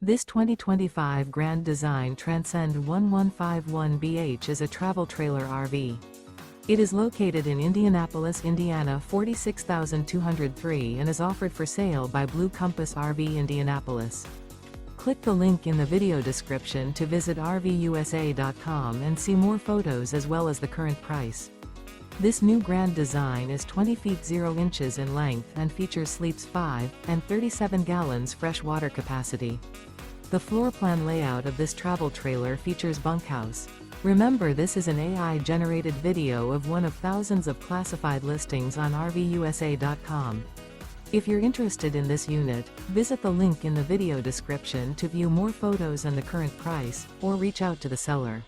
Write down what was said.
This 2025 Grand Design Transcend One 151BH is a travel trailer RV. It is located in Indianapolis, Indiana 46203 and is offered for sale by Blue Compass RV Indianapolis. Click the link in the video description to visit RVUSA.com and see more photos as well as the current price. This new Grand Design is 20 feet 0 inches in length and features sleeps 5 and 37 gallons fresh water capacity. The floor plan layout of this travel trailer features bunkhouse. Remember, this is an AI-generated video of one of thousands of classified listings on RVUSA.com. If you're interested in this unit, visit the link in the video description to view more photos and the current price, or reach out to the seller.